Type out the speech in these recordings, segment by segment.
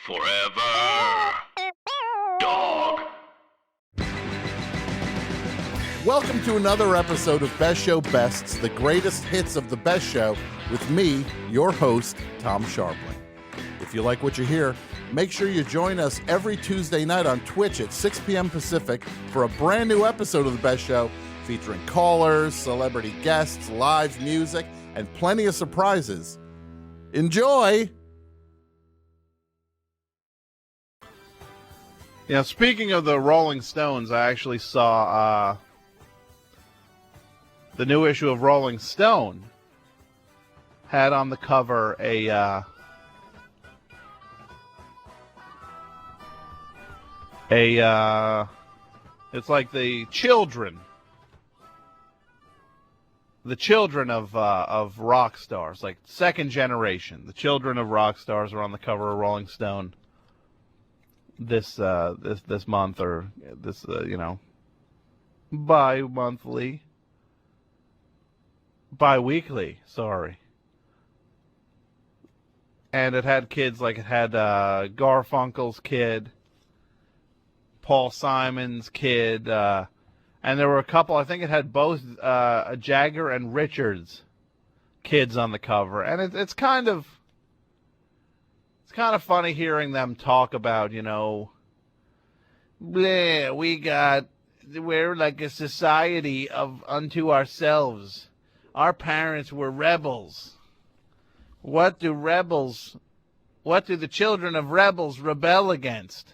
Forever. Dog. Welcome to another episode of Best Show Bests, the greatest hits of the Best Show, with me, your host, Tom Scharpling. If you like what you hear, make sure you join us every Tuesday night on Twitch at 6 p.m. Pacific for a brand new episode of the Best Show featuring callers, celebrity guests, live music, and plenty of surprises. Enjoy! Yeah, speaking of the Rolling Stones, I actually saw the new issue of Rolling Stone had on the cover it's like the children of rock stars, like second generation. The children of rock stars are on the cover of Rolling Stone this month, or this bi-weekly, sorry. And it had kids, like it had Garfunkel's kid, Paul Simon's kid, and there were a couple, I think it had both Jagger and Richards kids on the cover. And it's kind of funny hearing them talk about, we're like a society of unto ourselves. Our parents were rebels. What do the children of rebels rebel against?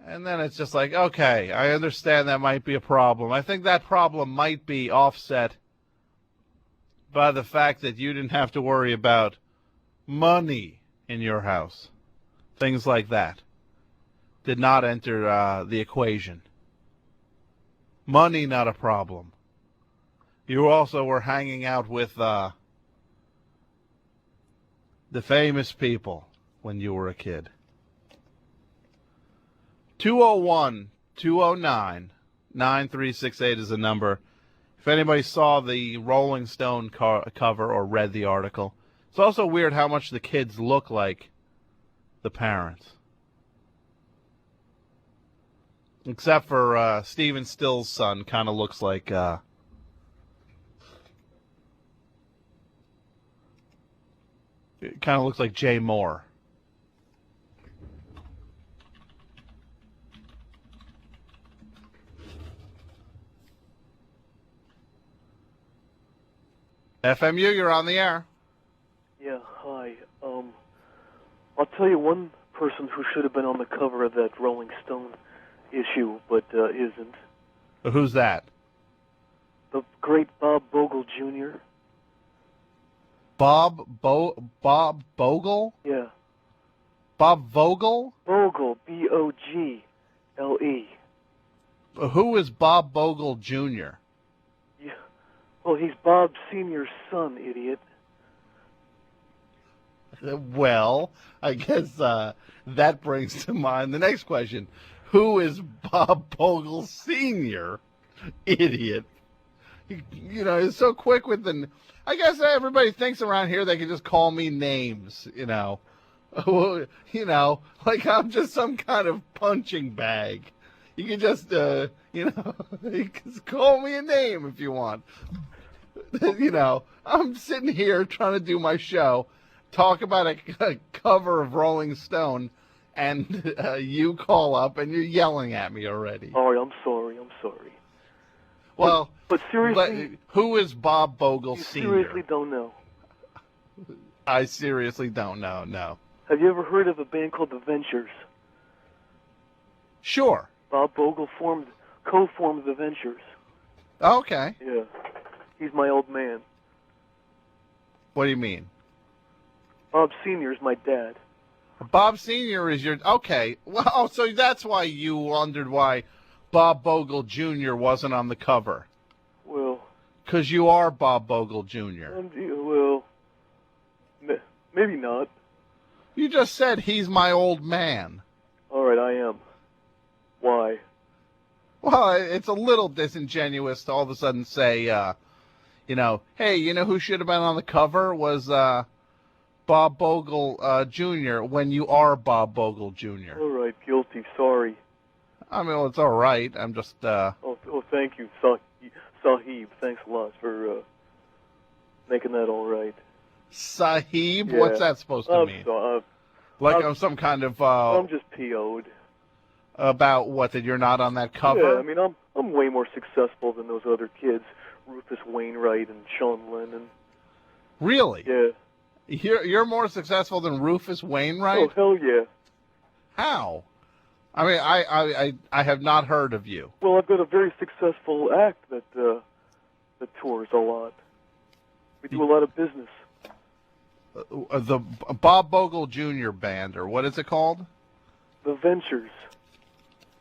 And then it's just like, okay, I understand that might be a problem. I think that problem might be offset by the fact that you didn't have to worry about money in your house. Things like that did not enter the equation. Money, not a problem. You also were hanging out with the famous people when you were a kid. 201-209-9368 is the number. If anybody saw the Rolling Stone cover or read the article. It's also weird how much the kids look like the parents. Except for Stephen Still's son, kind of looks like Jay Moore. FMU, you're on the air. Yeah, hi. I'll tell you one person who should have been on the cover of that Rolling Stone issue, but isn't. Who's that? The great Bob Bogle Jr. Bob Bogle? Yeah. Bob Vogel? Bogle, B-O-G-L-E. Who is Bob Bogle Jr.? Yeah. Well, he's Bob Sr.'s son, idiot. Well, I guess that brings to mind the next question. Who is Bob Bogle Sr.? Idiot. He's so quick with the... I guess everybody thinks around here they can just call me names, like I'm just some kind of punching bag. You can just, you can call me a name if you want. I'm sitting here trying to do my show, talk about a cover of Rolling Stone, and you call up and you're yelling at me already. All right, I'm sorry. Well, but seriously, who is Bob Bogle Sr.? You seriously don't know. I seriously don't know, no. Have you ever heard of a band called The Ventures? Sure. Bob Bogle co-formed The Ventures. Okay. Yeah. He's my old man. What do you mean? Bob Sr. is my dad. Bob Sr. is your... Okay. Well, so that's why you wondered why Bob Bogle Jr. wasn't on the cover. Well... Because you are Bob Bogle Jr. Well... Maybe not. You just said he's my old man. All right, I am. Why? Well, it's a little disingenuous to all of a sudden say, hey, who should have been on the cover was Bob Bogle Jr. when you are Bob Bogle Jr.? All right, guilty. Sorry. I mean, well, it's all right. I'm just. Oh, thank you, Sahib. Thanks a lot for making that all right. Sahib? Yeah. What's that supposed to mean? Like I'm some kind of. I'm just PO'd. About what? That you're not on that cover? Yeah, I mean, I'm way more successful than those other kids, Rufus Wainwright and Sean Lennon. Really? Yeah. You're more successful than Rufus Wainwright? Oh, hell yeah. How? I mean, I have not heard of you. Well, I've got a very successful act that tours a lot. We do a lot of business. The Bob Bogle Jr. band, or what is it called? The Ventures.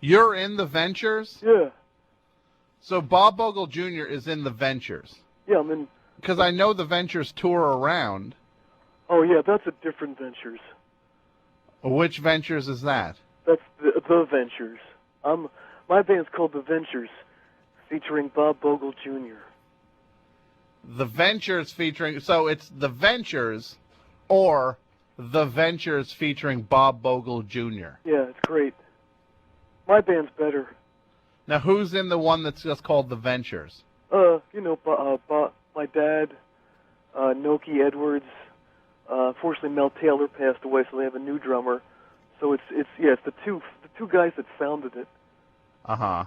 You're in the Ventures? Yeah. So Bob Bogle Jr. is in the Ventures? Yeah, I'm in. Because I know the Ventures tour around. Oh, yeah, that's a different Ventures. Which Ventures is that? That's the Ventures. My band's called The Ventures, featuring Bob Bogle Jr. The Ventures featuring... So it's The Ventures or The Ventures featuring Bob Bogle Jr. Yeah, it's great. My band's better. Now, who's in the one that's just called The Ventures? My dad, Noki Edwards. Fortunately, Mel Taylor passed away, so they have a new drummer. So it's the two guys that founded it. Uh-huh.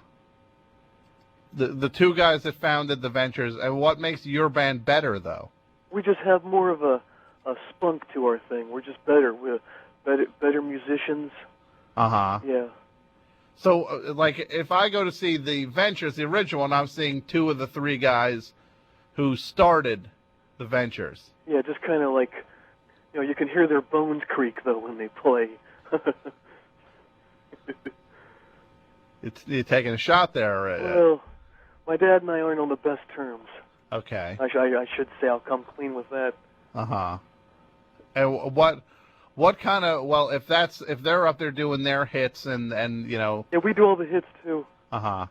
The two guys that founded The Ventures. And what makes your band better, though? We just have more of a spunk to our thing. We're just better. We're better musicians. Uh-huh. Yeah. So, like, if I go to see The Ventures, the original one, I'm seeing two of the three guys who started The Ventures. Yeah, just kind of like, you can hear their bones creak, though, when they play. You're taking a shot there. Well, my dad and I aren't on the best terms. Okay. I should say, I'll come clean with that. Uh-huh. And what kind of, well, if they're up there doing their hits and Yeah, we do all the hits, too. Uh-huh.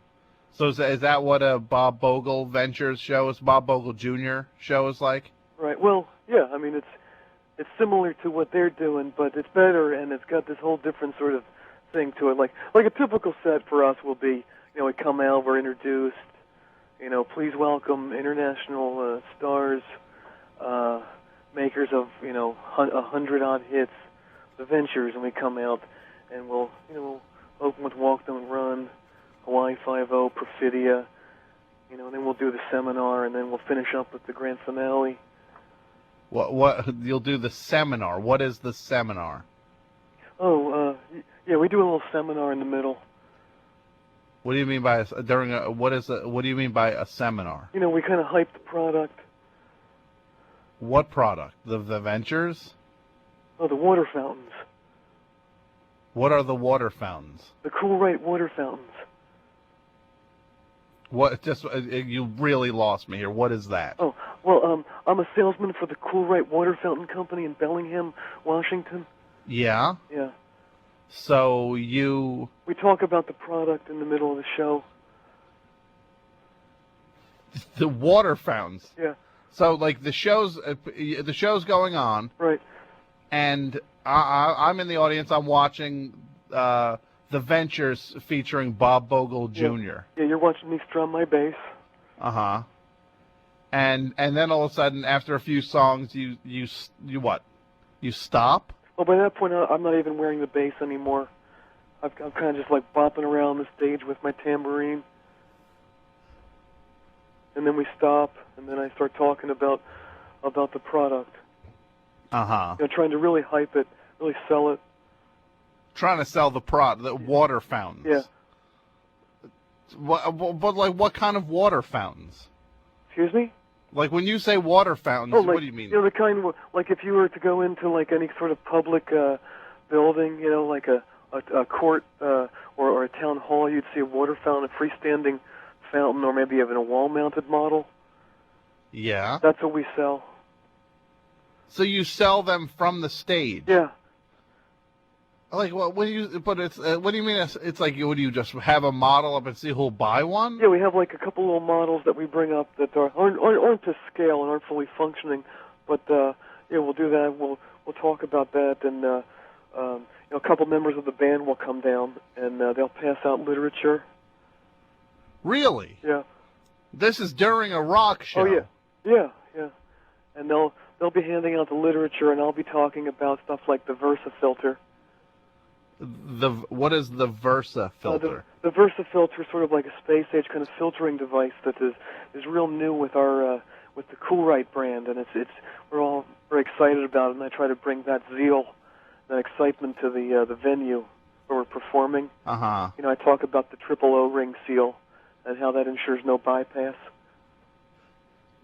So is that what a Bob Bogle Ventures show is, Bob Bogle Jr. show is like? Right. Well, yeah, I mean, it's similar to what they're doing, but it's better, and it's got this whole different sort of thing to it. Like a typical set for us will be, we come out, we're introduced, please welcome international stars, makers of, 100-odd hits, The Ventures, and we come out, and we'll open with Walk Don't Run, Hawaii Five-0, Perfidia, and then we'll do the seminar, and then we'll finish up with the grand finale. What you'll do the seminar? What is the seminar? Oh, yeah, we do a little seminar in the middle. What do you mean by what do you mean by a seminar? We kind of hype the product. What product? The Ventures? Oh, the water fountains. What are the water fountains? The Cool Right water fountains. What? Just you really lost me here. What is that? Oh, well, I'm a salesman for the Cool Right Water Fountain Company in Bellingham, Washington. Yeah? Yeah. So we talk about the product in the middle of the show. The water fountains. Yeah. So like the show's going on. Right. And I'm in the audience. I'm watching The Ventures featuring Bob Bogle Jr. Yeah, you're watching me strum my bass. Uh-huh. And then all of a sudden, after a few songs, you what? You stop? Well, by that point, I'm not even wearing the bass anymore. I'm kind of just like bopping around the stage with my tambourine. And then we stop, and then I start talking about the product. Uh-huh. Trying to really hype it, really sell it. Trying to sell the water fountains. Yeah. But like, what kind of water fountains? Excuse me? Like, when you say water fountains, what do you mean? The kind of, like if you were to go into like any sort of public building, like a court or a town hall, you'd see a water fountain, a freestanding fountain, or maybe even a wall-mounted model. Yeah. That's what we sell. So you sell them from the stage? Yeah. Like, what do you mean? It's like, would you just have a model up and see who'll buy one? Yeah, we have like a couple little models that we bring up that aren't to scale and aren't fully functioning, but yeah, we'll do that. We'll we'll talk about that, and a couple members of the band will come down, and they'll pass out literature. Really? Yeah. This is during a rock show. Oh yeah. And they'll be handing out the literature, and I'll be talking about stuff like the Versa filter. What is the Versa filter? The Versa filter is sort of like a space age kind of filtering device that is real new with our with the Coolrite brand, and we're all very excited about it. And I try to bring that zeal, that excitement to the venue where we're performing. Uh-huh. I talk about the triple O-ring seal and how that ensures no bypass.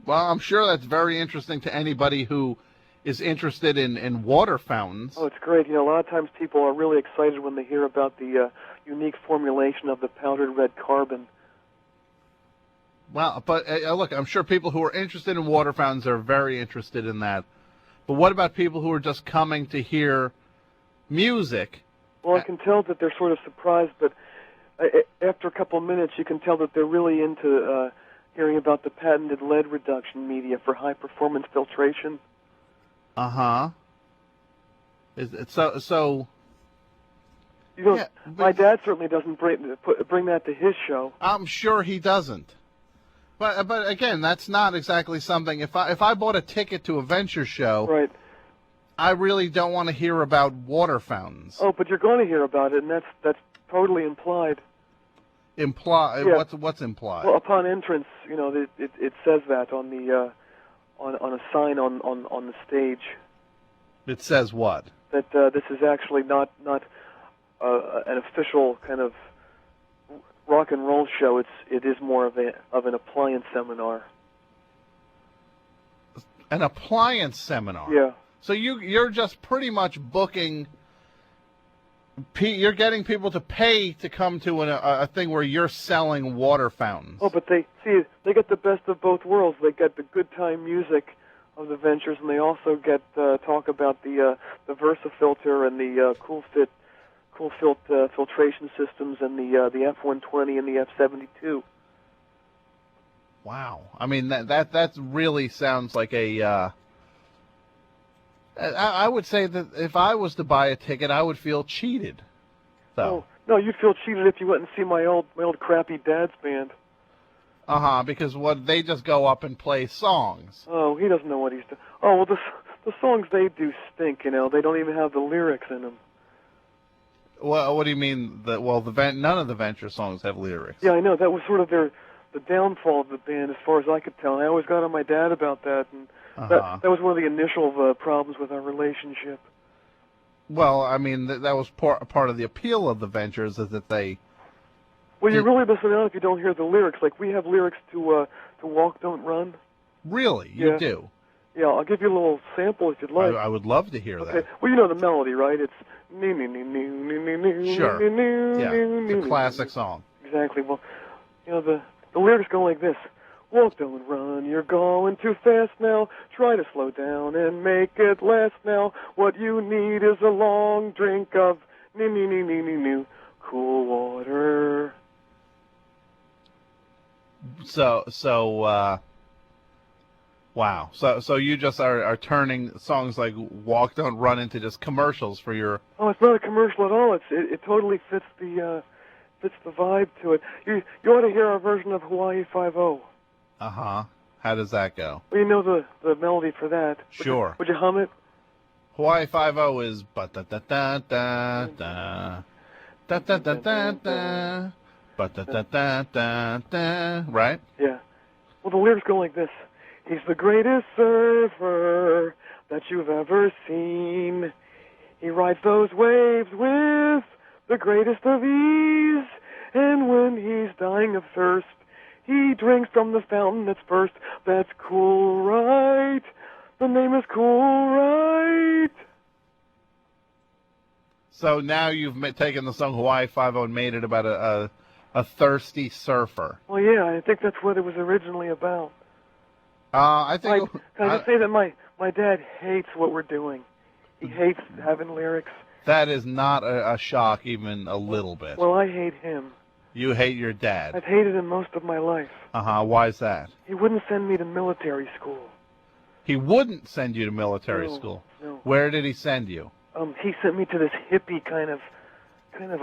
Well, I'm sure that's very interesting to anybody who is interested in water fountains. Oh, it's great. A lot of times people are really excited when they hear about the unique formulation of the powdered red carbon. Well, but look, I'm sure people who are interested in water fountains are very interested in that. But what about people who are just coming to hear music? Well, I can tell that they're sort of surprised, but after a couple of minutes, you can tell that they're really into hearing about the patented lead reduction media for high-performance filtration. Uh-huh. Is it so? Yeah, my dad certainly doesn't bring that to his show. I'm sure he doesn't. But again, that's not exactly something. If I bought a ticket to a Venture show, right, I really don't want to hear about water fountains. Oh, but you're going to hear about it, and that's totally implied. Implied? Yeah. What's implied? Well, upon entrance, it says that on the on a sign on the stage. It says what? That this is actually not an official kind of rock and roll show. It is more of an appliance seminar. An appliance seminar. Yeah. So you're just pretty much booking. You're getting people to pay to come to a thing where you're selling water fountains. Oh, but they get the best of both worlds. They get the good time music of the Ventures, and they also get talk about the Versa filter and the Cool Filt filtration systems and the F-120 and the F-72. Wow, I mean that really sounds like a. I would say that if I was to buy a ticket, I would feel cheated. So. Oh, no, you'd feel cheated if you went and see my old crappy dad's band. Because they just go up and play songs. Oh, he doesn't know what he's doing. Oh, well, the songs they do stink, They don't even have the lyrics in them. Well, what do you mean? None of the Venture songs have lyrics. Yeah, I know. That was sort of the downfall of the band, as far as I could tell. I always got on my dad about that, and that was one of the initial problems with our relationship. Well, I mean, that was part of the appeal of the Ventures, is that they... Well, you're really missing out if you don't hear the lyrics. Like, we have lyrics to Walk, Don't Run. Really? You do? Yeah, I'll give you a little sample if you'd like. I would love to hear that. Well, you know the melody, right? It's... Sure. Yeah, it's a classic song. Exactly. Well, the lyrics go like this. Walk, don't run, you're going too fast now. Try to slow down and make it last now. What you need is a long drink of cool water. Wow. So you just are turning songs like Walk, Don't Run into just commercials for your... Oh, it's not a commercial at all. It totally fits the vibe to it. You ought to hear our version of Hawaii 5-0. Uh-huh. How does that go? Well, you know the melody for that. Sure. Would you hum it? Hawaii 5-0 is ba-da-da-da-da-da, da-da-da-da-da, ba-da-da-da-da-da, right? Yeah. Well, the lyrics go like this. He's the greatest surfer that you've ever seen. He rides those waves with the greatest of ease. And when he's dying of thirst, he drinks from the fountain that's burst. That's cool, right? The name is Cool, right? So now you've taken the song Hawaii 5-0 and made it about a thirsty surfer. Well, yeah, I think that's what it was originally about. I think... Can I just say that my dad hates what we're doing. He hates having lyrics. That is not a shock even a little bit. Well, I hate him. You hate your dad. I've hated him most of my life. Uh-huh. Why is that? He wouldn't send me to military school. He wouldn't send you to military No, school. no. Where did he send you? He sent me to this hippie kind of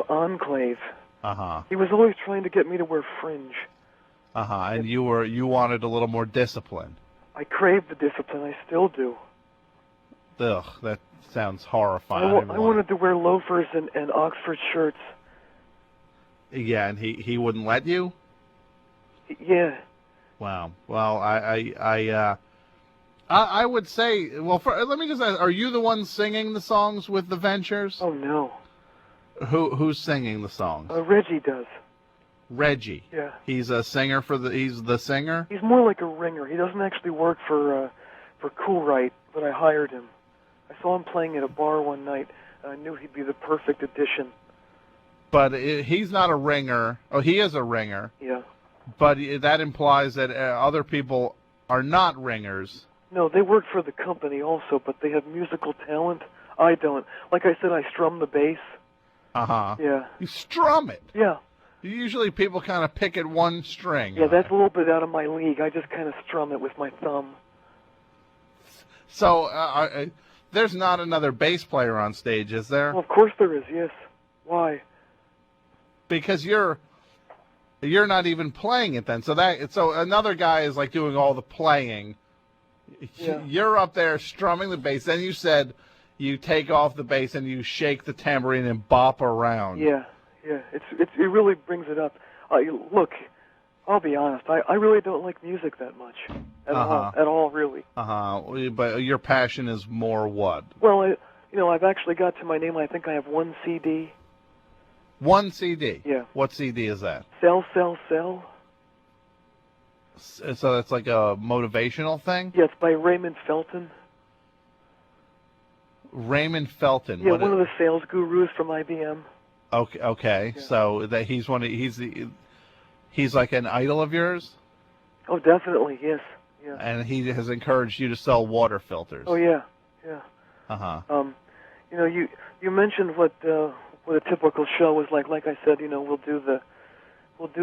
enclave. Uh-huh. He was always trying to get me to wear fringe. Uh-huh. And you wanted a little more discipline. I craved the discipline. I still do. Ugh, that sounds horrifying. I wanted to wear loafers and Oxford shirts. Yeah, and he wouldn't let you? Yeah. Wow. Well, I would say, well, let me just ask, are you the one singing the songs with the Ventures? Oh, no. Who's singing the songs? Reggie does. Reggie. Yeah. He's a singer he's the singer? He's more like a ringer. He doesn't actually work for Coolright, but I hired him. I saw him playing at a bar one night, and I knew he'd be the perfect addition. But he's not a ringer. Oh, he is a ringer. Yeah. But that implies that other people are not ringers. No, they work for the company also, but they have musical talent. I don't. Like I said, I strum the bass. Uh-huh. Yeah. You strum it. Yeah. Usually people kind of pick at one string. Yeah, that's a little bit out of my league. I just kind of strum it with my thumb. So there's not another bass player on stage, is there? Well, of course there is, yes. Why? Because you're not even playing it then. So another guy is like doing all the playing. Yeah. You're up there strumming the bass. Then you said you take off the bass and you shake the tambourine and bop around. Yeah, yeah. It really brings it up. Look, I'll be honest. I really don't like music that much at all, really. But your passion is more what? Well, I've actually got to my name. I think I have one CD. One CD? Yeah. What CD is that? Sell, Sell, Sell. So that's like a motivational thing? Yeah, it's by Raymond Felton. Raymond Felton. Yeah, one of the sales gurus from IBM. Okay. Yeah. So that he's like an idol of yours? Oh, definitely, yes. Yeah. And he has encouraged you to sell water filters. Oh, yeah. Uh-huh. You mentioned what a typical show was like. Like I said, we'll do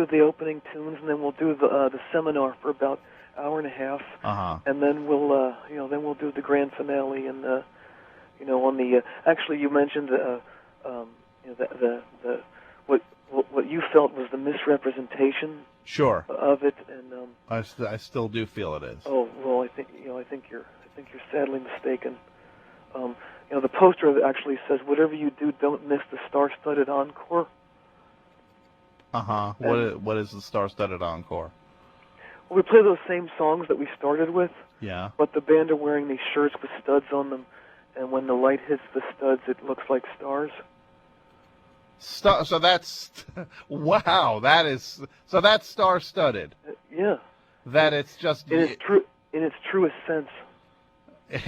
the opening tunes, and then we'll do the seminar for about an hour and a half. Uh-huh. And then we'll do the grand finale, and on the actually you mentioned what you felt was the misrepresentation. Sure. Of it, and I still do feel it is. Oh well, I think you're sadly mistaken. The poster actually says, "Whatever you do, don't miss the star-studded encore." Uh-huh. What is the star-studded encore? Well, we play those same songs that we started with. Yeah. But the band are wearing these shirts with studs on them, and when the light hits the studs, it looks like stars. So that's wow. That's star-studded. Yeah. That it's just in its truest sense.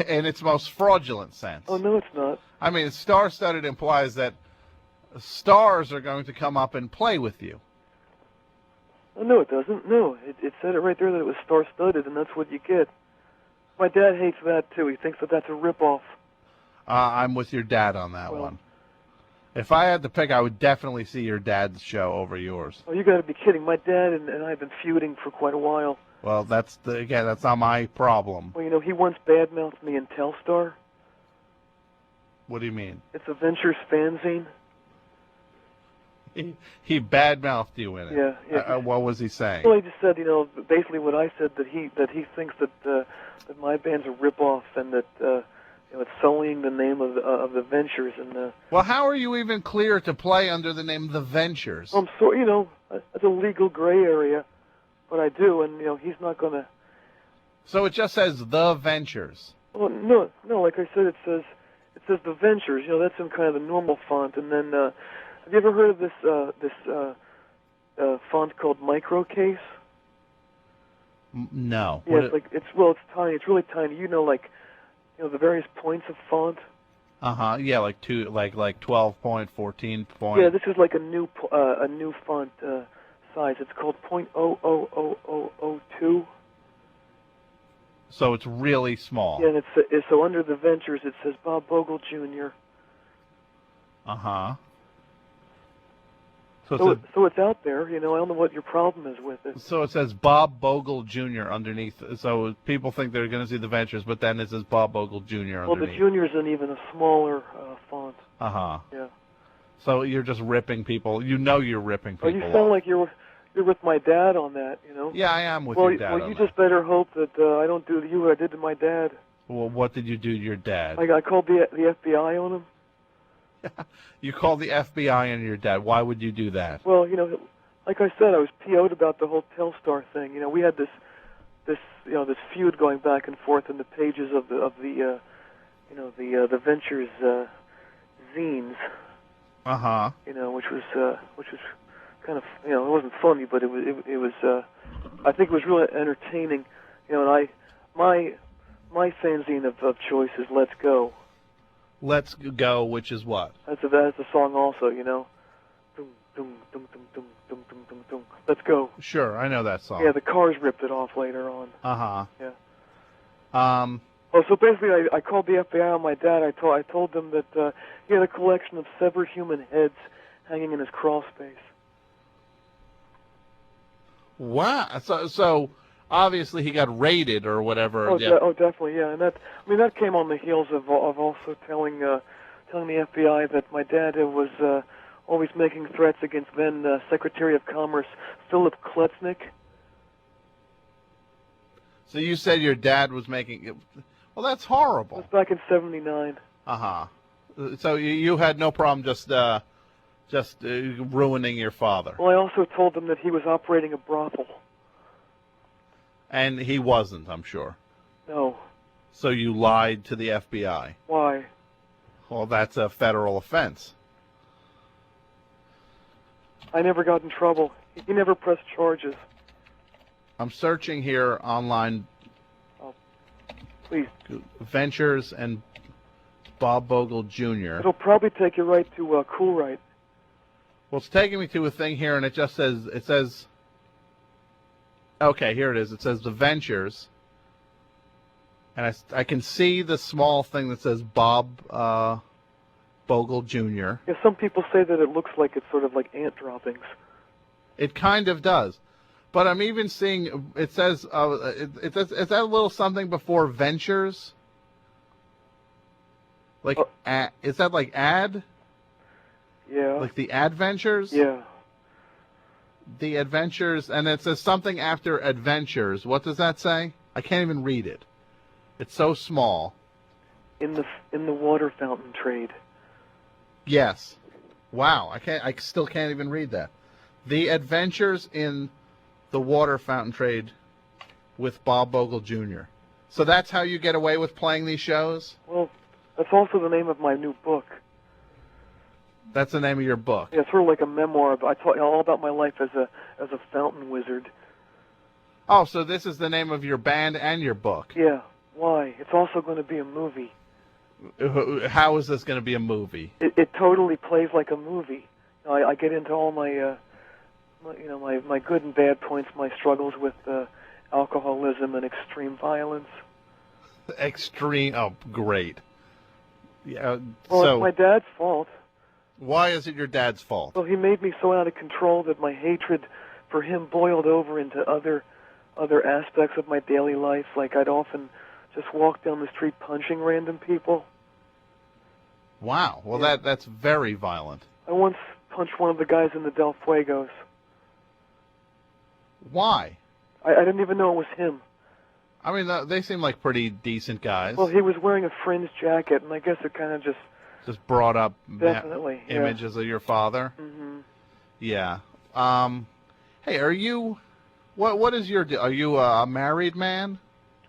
In its most fraudulent sense. Oh no, it's not. I mean, star-studded implies that stars are going to come up and play with you. Oh, no, it doesn't. No, it said it right there that it was star-studded, and that's what you get. My dad hates that too. He thinks that that's a rip-off. I'm with your dad on that one. If I had to pick, I would definitely see your dad's show over yours. Oh, you got to be kidding! My dad and I have been feuding for quite a while. Well, that's not my problem. Well, he once badmouthed me in Telstar. What do you mean? It's a Ventures fanzine. He badmouthed you in it. Yeah. What was he saying? Well, he just said, basically what I said, that he thinks that my band's a ripoff, and that it's sullying the name of the Ventures. And well, how are you even clear to play under the name the Ventures? I'm sorry, that's a legal gray area, but I do, and he's not gonna. So it just says the Ventures. Well, no, like I said, it says the Ventures. That's in kind of the normal font, and then. Have you ever heard of this font called Microcase? No. Yeah, it's tiny. It's really tiny. The various points of font. Yeah, like 12 point, 14 point. Yeah, this is like a new font size. It's called .00002. So it's really small. Yeah, and so under the Ventures it says Bob Bogle Jr. Uh-huh. So it's out there. I don't know what your problem is with it. So it says Bob Bogle Jr. underneath. So people think they're going to see the Ventures, but then it says Bob Bogle Jr. Well, the underneath. Junior's in even a smaller font. Uh-huh. Yeah. So you're just ripping people. You're ripping people. Oh, you sound like you're with my dad on that. Yeah, I am with your dad. Well, you just better hope that I don't do to you what I did to my dad. Well, what did you do to your dad? I called the FBI on him. You called the FBI on your dad. Why would you do that? Well, like I said, I was PO'd about the whole Telstar thing. We had this feud going back and forth in the pages of the Ventures zines. Uh-huh. Which was kind of it wasn't funny, but it was I think it was really entertaining. And my fanzine of choice is Let's Go. Let's Go, which is what? That's a song also, Dum, dum, dum, dum, dum, dum, dum, dum, dum. Let's Go. Sure, I know that song. Yeah, the Cars ripped it off later on. Uh-huh. Yeah. Well, so basically, I called the FBI on my dad. I told them that he had a collection of severed human heads hanging in his crawl space. Wow. So obviously he got raided or whatever. Oh, definitely, yeah. And that came on the heels of also telling the FBI that my dad was always making threats against then Secretary of Commerce Philip Kletznick. So you said your dad was making it. Well, that's horrible. It was back in '79. Uh-huh. So you had no problem just ruining your father. Well, I also told them that he was operating a brothel. And he wasn't, I'm sure. No. So you lied to the FBI. Why? Well, that's a federal offense. I never got in trouble. He never pressed charges. I'm searching here online. Oh, please. Ventures and Bob Bogle Jr. It'll probably take you right to Cool Right. Well, it's taking me to a thing here, and it says, okay, here it is. It says The Ventures, and I can see the small thing that says Bob Bogle Jr. Yeah, some people say that it looks like it's sort of like ant droppings. It kind of does. But I'm even seeing, it says, is that a little something before Ventures? Like, is that like ad? Yeah. Like the Adventures? Yeah. The Adventures, and it says something after Adventures. What does that say? I can't even read it. It's so small. In the water fountain trade. Yes. Wow. I still can't even read that. The Adventures in the Water Fountain Trade with Bob Bogle Jr. So that's how you get away with playing these shows? Well, that's also the name of my new book. That's the name of your book? Yeah, it's sort of like a memoir. I taught all about my life as a fountain wizard. Oh, so this is the name of your band and your book? Yeah. Why? It's also going to be a movie. How is this going to be a movie? It totally plays like a movie. I get into all my my good and bad points, my struggles with alcoholism and extreme violence. Extreme? Oh, great. Yeah. Well, so it's my dad's fault. Why is it your dad's fault? Well, he made me so out of control that my hatred for him boiled over into other aspects of my daily life. Like I'd often just walk down the street punching random people. Wow. Well, Yeah. that's very violent. I once punched one of the guys in the Del Fuegos. Why? I didn't even know it was him. I mean, they seem like pretty decent guys. Well, he was wearing a fringed jacket, and I guess it kind of just brought up definitely images of your father. Mm-hmm. Yeah. Hey, are you? What is your? Are you a married man?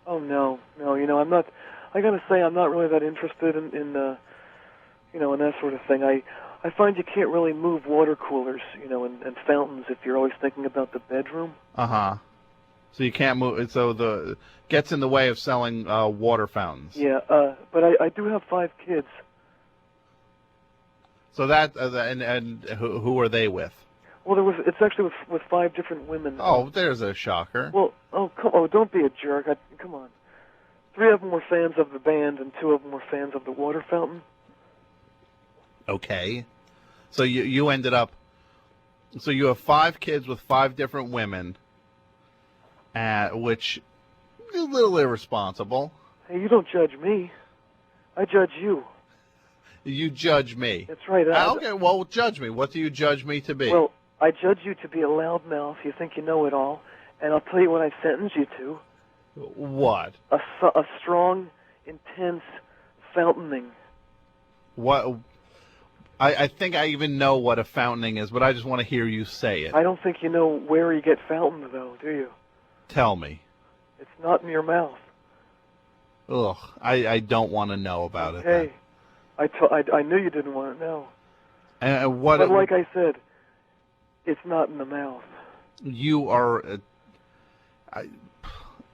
Oh no. I'm not. I gotta say, I'm not really that interested in in that sort of thing. I find you can't really move water coolers, and fountains if you're always thinking about the bedroom. Uh-huh. So you can't move. So gets in the way of selling water fountains. Yeah. But I do have 5 kids. So that and who are they with? Well, it's actually with 5 different women. Oh, there's a shocker. Well, don't be a jerk. Come on. 3 of them were fans of the band, and 2 of them were fans of the water fountain. Okay. So you ended up So you have 5 kids with 5 different women, which is a little irresponsible. Hey, you don't judge me. I judge you. You judge me. That's right. Okay, well, judge me. What do you judge me to be? Well, I judge you to be a loudmouth. You think you know it all. And I'll tell you what I sentence you to. What? A strong, intense fountaining. What? I think I even know what a fountaining is, but I just want to hear you say it. I don't think you know where you get fountained, though, do you? Tell me. It's not in your mouth. Ugh, I don't want to know about it. Hey, I knew you didn't want to know. And what? But like I said, it's not in the mouth. You are. I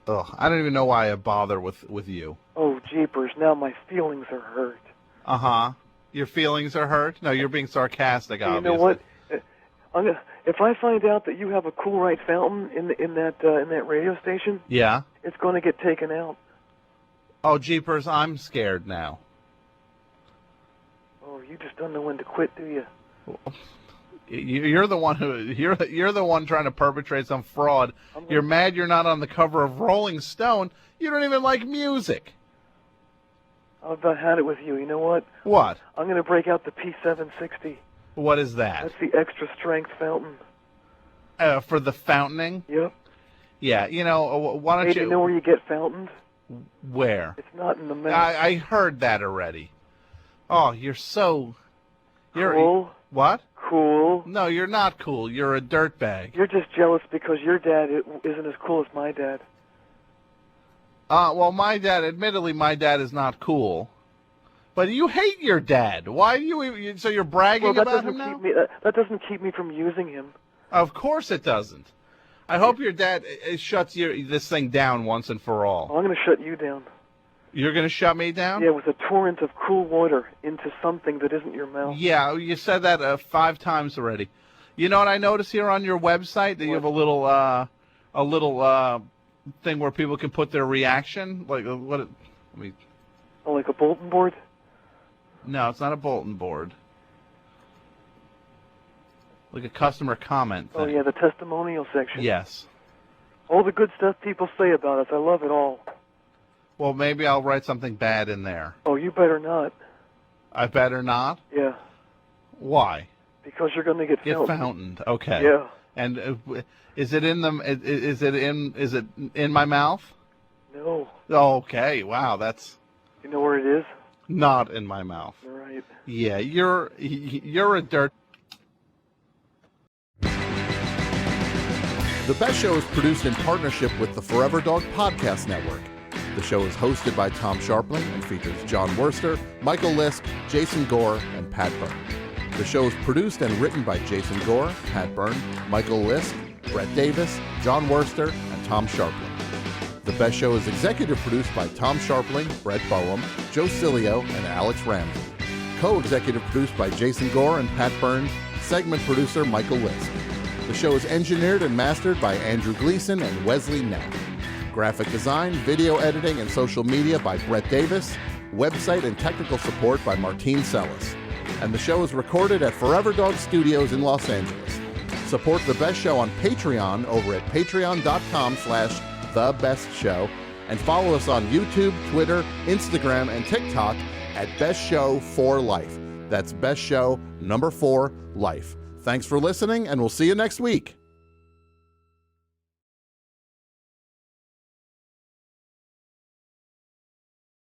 don't even know why I bother with you. Oh, jeepers! Now my feelings are hurt. Uh-huh. Your feelings are hurt? No, you're being sarcastic, obviously. You know what? If I find out that you have a Cool Right fountain in that radio station, yeah, it's going to get taken out. Oh, jeepers! I'm scared now. Oh, you just don't know when to quit, do you? You're the one you're the one trying to perpetrate some fraud. You're mad you're not on the cover of Rolling Stone. You don't even like music. I've about had it with you. You know what? What? I'm going to break out the P760. What is that? That's the extra strength fountain. For the fountaining? Yep. Yeah, why don't Hey, do you know where you get fountained? Where? It's not in the mouth. I heard that already. Oh, you're cool. What? Cool. No, you're not cool. You're a dirtbag. You're just jealous because your dad isn't as cool as my dad. Well, admittedly, my dad is not cool. But you hate your dad. Why do you? So you're bragging about him now? That doesn't keep me from using him. Of course it doesn't. I hope your dad shuts this thing down once and for all. Well, I'm going to shut you down. You're going to shut me down? Yeah, with a torrent of cool water into something that isn't your mouth. Yeah, you said that 5 times already. You know what I noticed here on your website? That you have a little thing where people can put their reaction. Like what? Oh, like a bulletin board? No, it's not a bulletin board. Like a customer comment thing. Oh, yeah, the testimonial section. Yes. All the good stuff people say about us. I love it all. Well, maybe I'll write something bad in there. Oh, you better not. I better not? Yeah. Why? Because you're going to get fountained. Okay. Yeah. And is it in my mouth? No. Okay. Wow, that's. You know where it is? Not in my mouth. Right. Yeah, you're a dirt. The Best Show is produced in partnership with the Forever Dog Podcast Network. The show is hosted by Tom Scharpling and features John Wurster, Michael Lisk, Jason Gore, and Pat Byrne. The show is produced and written by Jason Gore, Pat Byrne, Michael Lisk, Brett Davis, John Wurster, and Tom Scharpling. The Best Show is executive produced by Tom Scharpling, Brett Boehm, Joe Cilio, and Alex Ramsey. Co-executive produced by Jason Gore and Pat Byrne, segment producer Michael Lisk. The show is engineered and mastered by Andrew Gleason and Wesley Knapp. Graphic design, video editing, and social media by Brett Davis. Website and technical support by Martine Sellis. And the show is recorded at Forever Dog Studios in Los Angeles. Support The Best Show on Patreon over at patreon.com/TheBestShow. And follow us on YouTube, Twitter, Instagram, and TikTok at Best Show 4 Life. That's Best Show number 4 Life. Thanks for listening, and we'll see you next week.